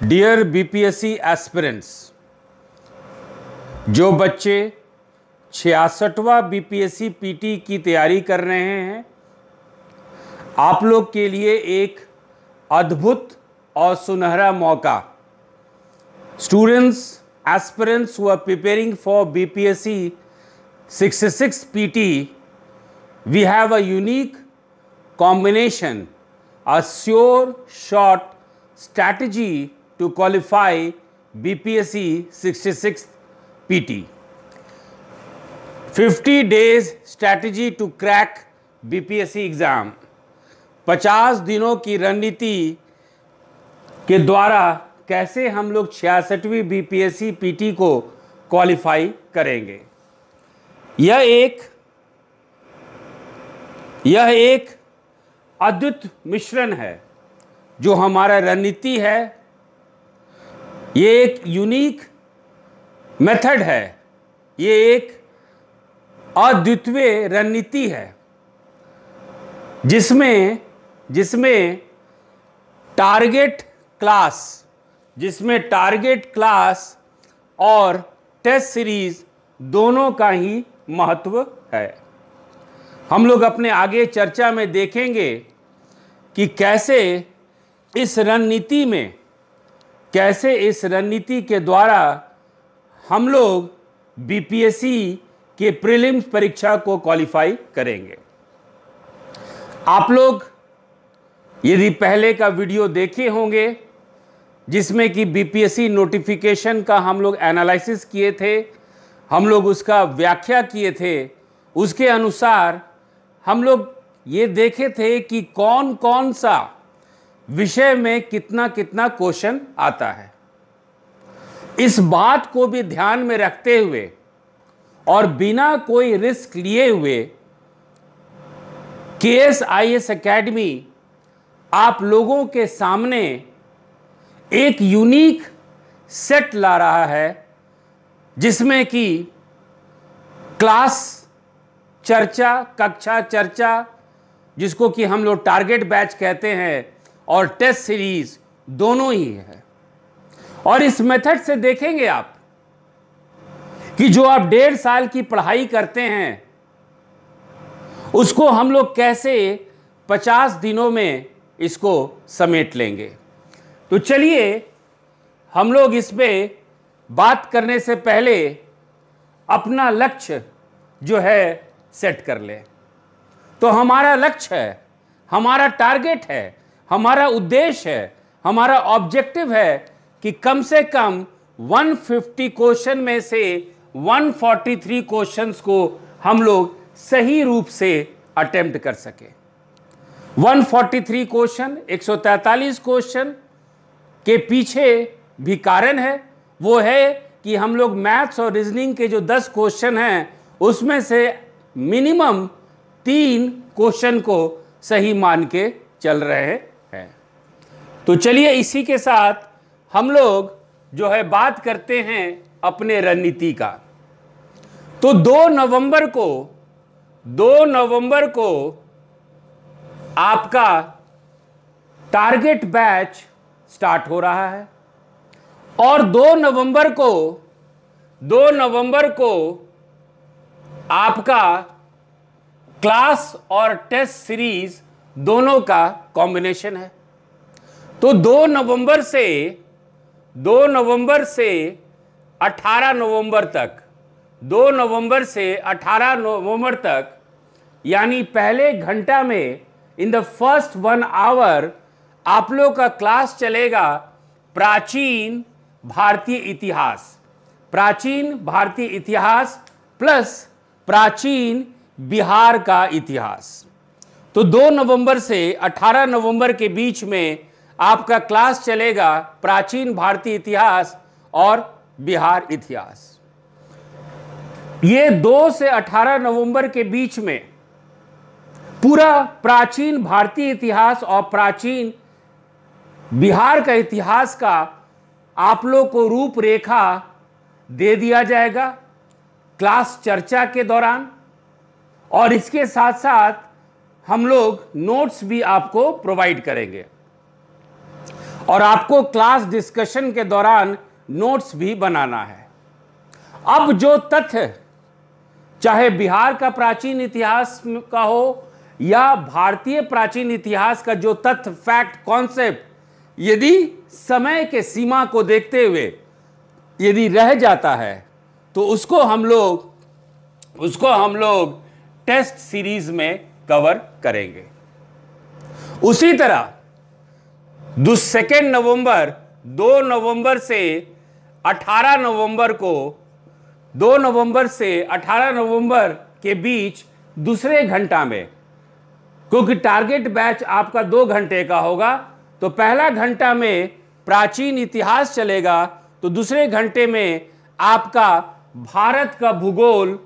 Dear BPSC aspirants, जो बच्चे 66वां BPSC PT की तैयारी कर रहे हैं, आप लोग के लिए एक अद्भुत और सुनहरा मौका। Students, aspirants who are preparing for BPSC 66 PT, we have a unique combination, a sure short strategy to qualify BPSC 66 PT. 50 days strategy to crack BPSC exam. 50 दिनों की रणनीति के द्वारा कैसे हम लोग 66वीं बीपीएससी पीटी को क्वालिफाई करेंगे। यह एक अद्भुत मिश्रण है जो हमारा रणनीति है। ये एक यूनिक मेथड है, ये एक अद्वितीय रणनीति है जिसमें टारगेट क्लास और टेस्ट सीरीज दोनों का ही महत्व है। हम लोग अपने आगे चर्चा में देखेंगे कि कैसे इस रणनीति के द्वारा हम लोग बीपीएससी के प्रीलिम्स परीक्षा को क्वालिफाई करेंगे। आप लोग यदि पहले का वीडियो देखे होंगे जिसमें कि बीपीएससी नोटिफिकेशन का हम लोग एनालिसिस किए थे, हम लोग उसका व्याख्या किए थे, उसके अनुसार हम लोग ये देखे थे कि कौन कौन सा विषय में कितना कितना क्वेश्चन आता है। इस बात को भी ध्यान में रखते हुए और बिना कोई रिस्क लिए हुए KSIS एकेडमी आप लोगों के सामने एक यूनिक सेट ला रहा है जिसमें कि क्लास चर्चा, कक्षा चर्चा, जिसको कि हम लोग टारगेट बैच कहते हैं, और टेस्ट सीरीज दोनों ही है। और इस मेथड से देखेंगे आप कि जो आप 1.5 साल की पढ़ाई करते हैं उसको हम लोग कैसे 50 दिनों में इसको समेट लेंगे। तो चलिए हम लोग इस पे बात करने से पहले अपना लक्ष्य जो है सेट कर लें। तो हमारा लक्ष्य है, हमारा टारगेट है, हमारा उद्देश्य है, हमारा ऑब्जेक्टिव है कि कम से कम 150 क्वेश्चन में से 143 क्वेश्चंस को हम लोग सही रूप से अटेम्प्ट कर सके। 143 क्वेश्चन, 143 क्वेश्चन के पीछे भी कारण है। वो है कि हम लोग मैथ्स और रीजनिंग के जो 10 क्वेश्चन हैं उसमें से मिनिमम 3 क्वेश्चन को सही मान के चल रहे हैं। तो चलिए इसी के साथ हम लोग जो है बात करते हैं अपने रणनीति का। तो 2 नवंबर को आपका टारगेट बैच स्टार्ट हो रहा है और 2 नवंबर को आपका क्लास और टेस्ट सीरीज दोनों का कॉम्बिनेशन है। तो 2 नवंबर से 18 नवंबर तक यानी पहले घंटा में इन द फर्स्ट 1 आवर आप लोग का क्लास चलेगा प्राचीन भारतीय इतिहास प्लस प्राचीन बिहार का इतिहास। तो 2 नवंबर से 18 नवंबर के बीच में आपका क्लास चलेगा प्राचीन भारतीय इतिहास और बिहार इतिहास। ये 2 से 18 नवंबर के बीच में पूरा प्राचीन भारतीय इतिहास और प्राचीन बिहार का इतिहास का आप लोग को रूपरेखा दे दिया जाएगा क्लास चर्चा के दौरान, और इसके साथ साथ हम लोग नोट्स भी आपको प्रोवाइड करेंगे। और आपको क्लास डिस्कशन के दौरान नोट्स भी बनाना है। अब जो तथ्य, चाहे बिहार का प्राचीन इतिहास का हो या भारतीय प्राचीन इतिहास का जो तथ्य, फैक्ट, कॉन्सेप्ट, यदि समय के सीमा को देखते हुए यदि रह जाता है तो उसको हम लोग टेस्ट सीरीज में कवर करेंगे। उसी तरह 2 नवंबर 2 नवंबर से 18 नवंबर को 2 नवंबर से 18 नवंबर के बीच दूसरे घंटा में, क्योंकि टारगेट बैच आपका 2 घंटे का होगा, तो पहला घंटा में प्राचीन इतिहास चलेगा, तो दूसरे घंटे में आपका भारत का भूगोल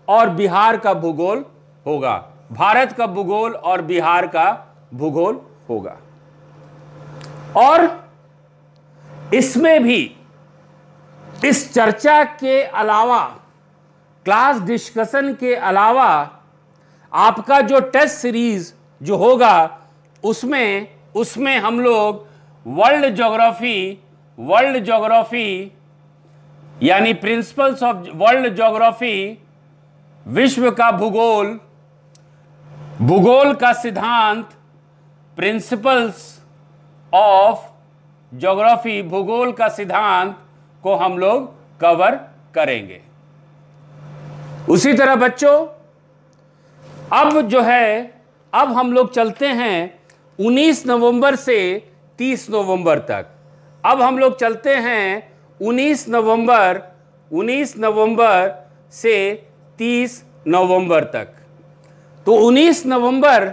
और बिहार का भूगोल होगा। भारत का भूगोल और बिहार का भूगोल होगा। और इसमें भी, इस चर्चा के अलावा, क्लास डिस्कशन के अलावा, आपका जो टेस्ट सीरीज जो होगा उसमें हम लोग वर्ल्ड ज्योग्राफी यानी प्रिंसिपल्स ऑफ वर्ल्ड ज्योग्राफी, विश्व का भूगोल का सिद्धांत, प्रिंसिपल्स ऑफ ज्योग्राफी, भूगोल का सिद्धांत को हम लोग कवर करेंगे। उसी तरह बच्चों, अब हम लोग चलते हैं 19 नवंबर से 30 नवंबर तक। अब हम लोग चलते हैं 19 नवंबर से 30 नवंबर तक। तो 19 नवंबर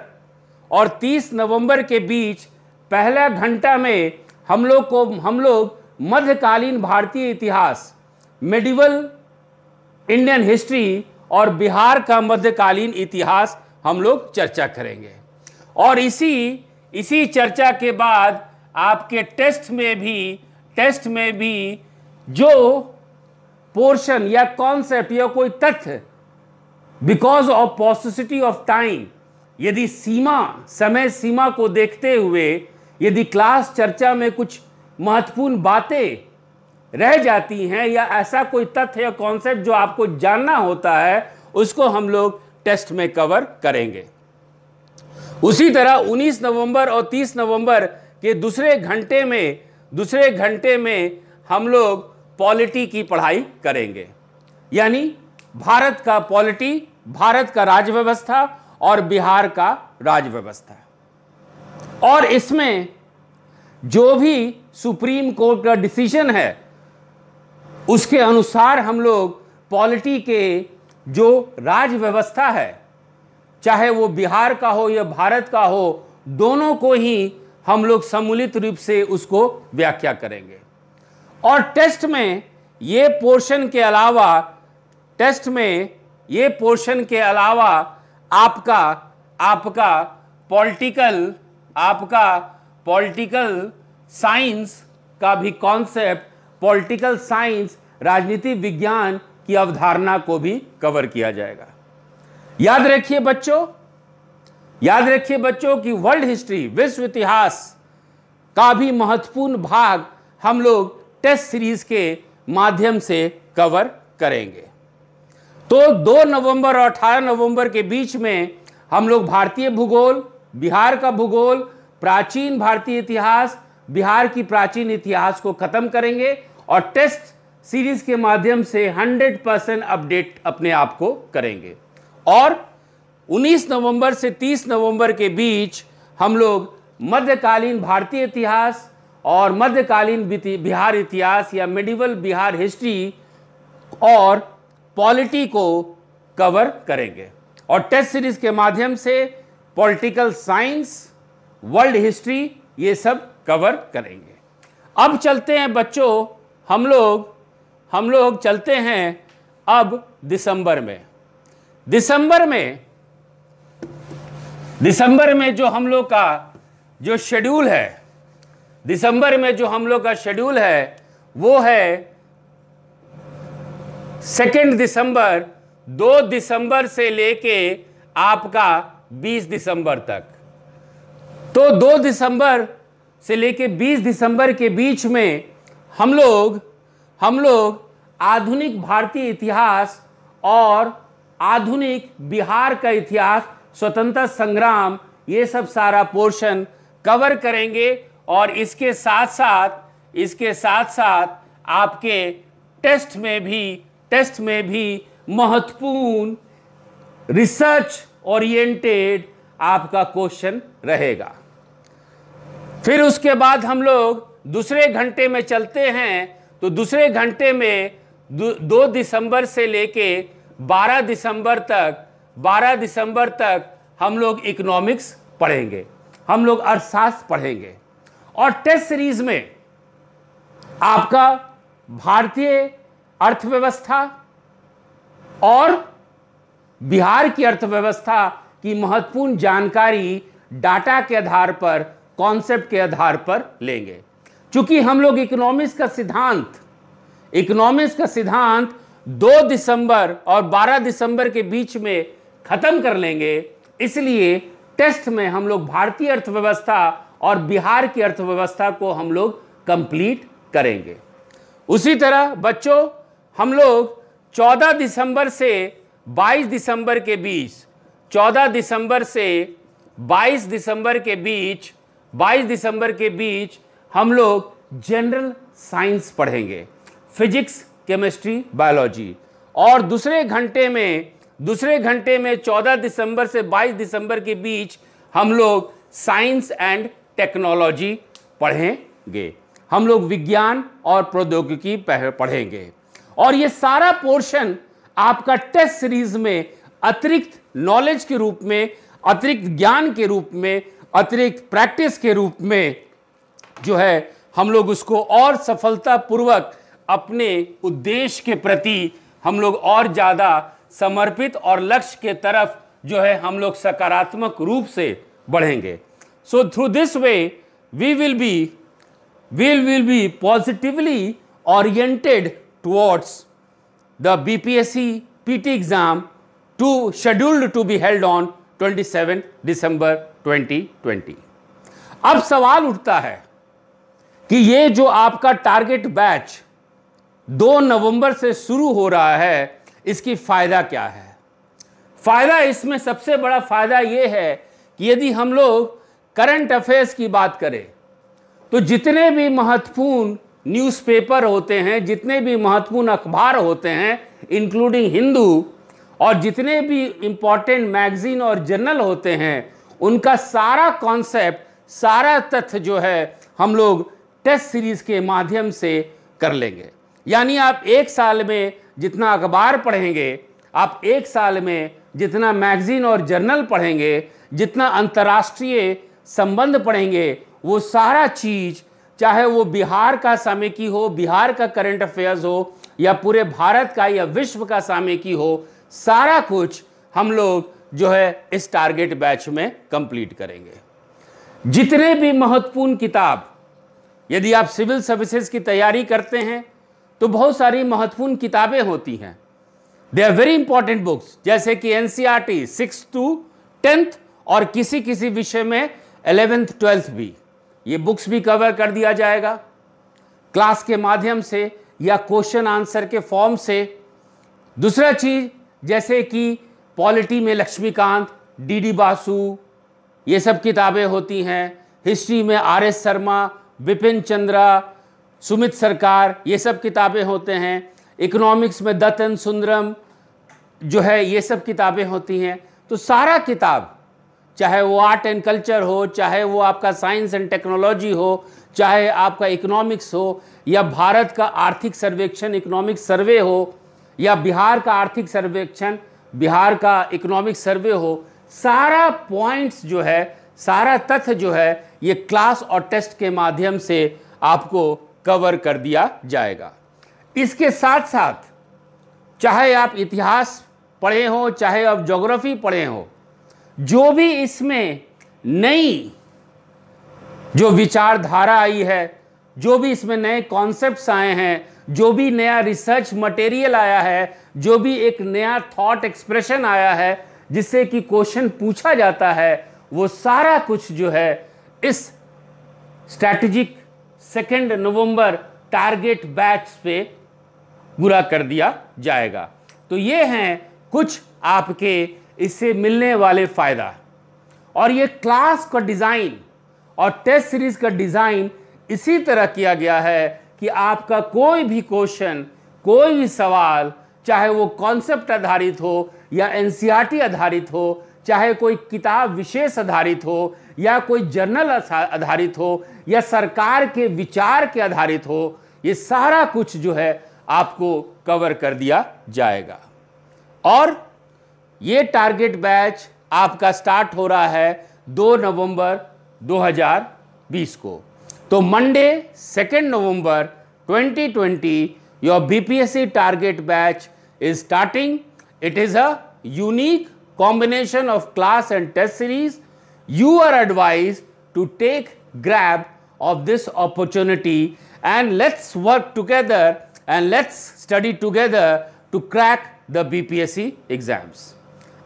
और 30 नवंबर के बीच पहला घंटा में हम लोग मध्यकालीन भारतीय इतिहास, मेडिवल इंडियन हिस्ट्री और बिहार का मध्यकालीन इतिहास हम लोग चर्चा करेंगे। और इसी चर्चा के बाद आपके टेस्ट में भी जो पोर्शन या कॉन्सेप्ट या कोई तथ्य, because of possibility of time, यदि समय सीमा को देखते हुए यदि क्लास चर्चा में कुछ महत्वपूर्ण बातें रह जाती हैं या ऐसा कोई तथ्य या कॉन्सेप्ट जो आपको जानना होता है, उसको हम लोग टेस्ट में कवर करेंगे। उसी तरह 19 नवंबर और 30 नवंबर के दूसरे घंटे में हम लोग पॉलिटी की पढ़ाई करेंगे, यानी भारत का पॉलिटी, भारत का राज्य व्यवस्था और बिहार का राज्य व्यवस्था। और इसमें जो भी सुप्रीम कोर्ट का डिसीजन है उसके अनुसार हम लोग पॉलिटी के जो राज्य व्यवस्था है, चाहे वो बिहार का हो या भारत का हो, दोनों को ही हम लोग सम्मिलित रूप से उसको व्याख्या करेंगे। और टेस्ट में ये पोर्शन के अलावा आपका पॉलिटिकल साइंस का भी कॉन्सेप्ट, पॉलिटिकल साइंस, राजनीतिक विज्ञान की अवधारणा को भी कवर किया जाएगा। याद रखिए बच्चों कि वर्ल्ड हिस्ट्री, विश्व इतिहास का भी महत्वपूर्ण भाग हम लोग टेस्ट सीरीज के माध्यम से कवर करेंगे। तो 2 नवंबर और 18 नवंबर के बीच में हम लोग भारतीय भूगोल, बिहार का भूगोल, प्राचीन भारतीय इतिहास, बिहार की प्राचीन इतिहास को खत्म करेंगे और टेस्ट सीरीज के माध्यम से 100% अपडेट अपने आप को करेंगे। और 19 नवंबर से 30 नवंबर के बीच हम लोग मध्यकालीन भारतीय इतिहास और मध्यकालीन बिहार इतिहास या मेडिवल बिहार हिस्ट्री और पॉलिटी को कवर करेंगे। और टेस्ट सीरीज के माध्यम से पॉलिटिकल साइंस, वर्ल्ड हिस्ट्री, ये सब कवर करेंगे। अब चलते हैं बच्चों, हम लोग चलते हैं अब दिसंबर में जो हम लोग का जो शेड्यूल है, वो है 2 दिसंबर, 2 दिसंबर से लेके आपका 20 दिसंबर तक। तो 2 दिसंबर से लेके 20 दिसंबर के बीच में हम लोग आधुनिक भारतीय इतिहास और आधुनिक बिहार का इतिहास, स्वतंत्रता संग्राम, ये सब सारा पोर्शन कवर करेंगे। और इसके साथ साथ आपके टेस्ट में भी महत्वपूर्ण रिसर्च ओरिएंटेड आपका क्वेश्चन रहेगा। फिर उसके बाद हम लोग दूसरे घंटे में चलते हैं। तो दूसरे घंटे में 2 दिसंबर से लेके 12 दिसंबर तक हम लोग इकोनॉमिक्स पढ़ेंगे, हम लोग अर्थशास्त्र पढ़ेंगे। और टेस्ट सीरीज में आपका भारतीय अर्थव्यवस्था और बिहार की अर्थव्यवस्था की महत्वपूर्ण जानकारी डाटा के आधार पर, कॉन्सेप्ट के आधार पर लेंगे। क्योंकि हम लोग इकोनॉमिक्स का सिद्धांत 2 दिसंबर और 12 दिसंबर के बीच में खत्म कर लेंगे, इसलिए टेस्ट में हम लोग भारतीय अर्थव्यवस्था और बिहार की अर्थव्यवस्था को हम लोग कंप्लीट करेंगे। उसी तरह बच्चों, हम लोग 14 दिसंबर से 22 दिसंबर के बीच 22 दिसंबर के बीच हम लोग जनरल साइंस पढ़ेंगे, फिजिक्स, केमिस्ट्री, बायोलॉजी। और दूसरे घंटे में 14 दिसंबर से 22 दिसंबर के बीच हम लोग साइंस एंड टेक्नोलॉजी पढ़ेंगे, हम लोग विज्ञान और प्रौद्योगिकी पढ़ेंगे। और ये सारा पोर्शन आपका टेस्ट सीरीज में अतिरिक्त नॉलेज के रूप में, अतिरिक्त ज्ञान के रूप में, अतिरिक्त प्रैक्टिस के रूप में जो है हम लोग उसको और सफलतापूर्वक अपने उद्देश्य के प्रति हम लोग और ज़्यादा समर्पित और लक्ष्य के तरफ जो है हम लोग सकारात्मक रूप से बढ़ेंगे। So through this way we will be positively oriented towards the BPSC PT exam scheduled to be held on 27 December 2020। अब सवाल उठता है कि ये जो आपका टारगेट बैच 2 नवंबर से शुरू हो रहा है, इसकी फायदा क्या है? फायदा इसमें सबसे बड़ा फायदा ये है कि यदि हम लोग करंट अफेयर्स की बात करें तो जितने भी महत्वपूर्ण न्यूज़पेपर होते हैं, जितने भी महत्वपूर्ण अखबार होते हैं इंक्लूडिंग हिंदू, और जितने भी इंपॉर्टेंट मैगजीन और जर्नल होते हैं, उनका सारा कॉन्सेप्ट, सारा तथ्य जो है हम लोग टेस्ट सीरीज के माध्यम से कर लेंगे। यानी आप 1 साल में जितना अखबार पढ़ेंगे, आप 1 साल में जितना मैगजीन और जर्नल पढ़ेंगे, जितना अंतर्राष्ट्रीय संबंध पढ़ेंगे, वो सारा चीज़, चाहे वो बिहार का सामयिकी हो, बिहार का करंट अफेयर्स हो, या पूरे भारत का या विश्व का सामयिकी हो, सारा कुछ हम लोग जो है इस टारगेट बैच में कंप्लीट करेंगे। जितने भी महत्वपूर्ण किताब, यदि आप सिविल सर्विसेज की तैयारी करते हैं तो बहुत सारी महत्वपूर्ण किताबें होती हैं, they are very important books, जैसे कि NCERT 6 to 10th और किसी किसी विषय में 11th 12th भी, ये बुक्स भी कवर कर दिया जाएगा क्लास के माध्यम से या क्वेश्चन आंसर के फॉर्म से। दूसरा चीज़, जैसे कि पॉलिटी में लक्ष्मीकांत, DD बासु, ये सब किताबें होती हैं। हिस्ट्री में RS शर्मा, बिपिन चंद्रा, सुमित सरकार, ये सब किताबें होते हैं। इकोनॉमिक्स में दत्तन सुंदरम जो है, ये सब किताबें होती हैं। तो सारा किताब, चाहे वो आर्ट एंड कल्चर हो, चाहे वो आपका साइंस एंड टेक्नोलॉजी हो, चाहे आपका इकोनॉमिक्स हो, या भारत का आर्थिक सर्वेक्षण इकोनॉमिक सर्वे हो, या बिहार का आर्थिक सर्वेक्षण, बिहार का इकोनॉमिक सर्वे हो, सारा पॉइंट्स जो है, सारा तथ्य जो है, ये क्लास और टेस्ट के माध्यम से आपको कवर कर दिया जाएगा। इसके साथ साथ चाहे आप इतिहास पढ़े हो, चाहे आप ज्योग्राफी पढ़े हो, जो भी इसमें नई जो विचारधारा आई है, जो भी इसमें नए कॉन्सेप्ट्स आए हैं, जो भी नया रिसर्च मटेरियल आया है, जो भी एक नया थॉट एक्सप्रेशन आया है जिससे कि क्वेश्चन पूछा जाता है, वो सारा कुछ जो है इस स्ट्रैटेजिक 2 नवंबर टारगेट बैच पे पूरा कर दिया जाएगा। तो ये हैं कुछ आपके इससे मिलने वाले फ़ायदा। और ये क्लास का डिज़ाइन और टेस्ट सीरीज़ का डिज़ाइन इसी तरह किया गया है कि आपका कोई भी क्वेश्चन, कोई भी सवाल, चाहे वो कॉन्सेप्ट आधारित हो या एनसीईआरटी आधारित हो, चाहे कोई किताब विशेष आधारित हो या कोई जर्नल आधारित हो या सरकार के विचार के आधारित हो, ये सारा कुछ जो है आपको कवर कर दिया जाएगा। और ये टारगेट बैच आपका स्टार्ट हो रहा है 2 नवंबर 2020 को। तो Monday 2 November 2020 your BPSC target batch is starting. It is a unique combination of class and test series. You are advised to take grab of this opportunity and let's work together and let's study together to crack the BPSC exams.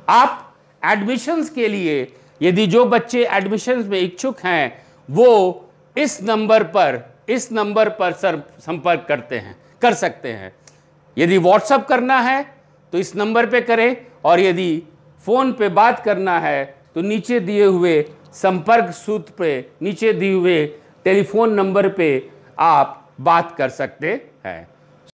आप admissions के लिए यदि जो बच्चे admissions में इच्छुक हैं वो इस नंबर पर संपर्क कर सकते हैं। यदि व्हाट्सएप करना है तो इस नंबर पे करें, और यदि फ़ोन पे बात करना है तो नीचे दिए हुए संपर्क सूत्र पे, नीचे दिए हुए टेलीफोन नंबर पे आप बात कर सकते हैं।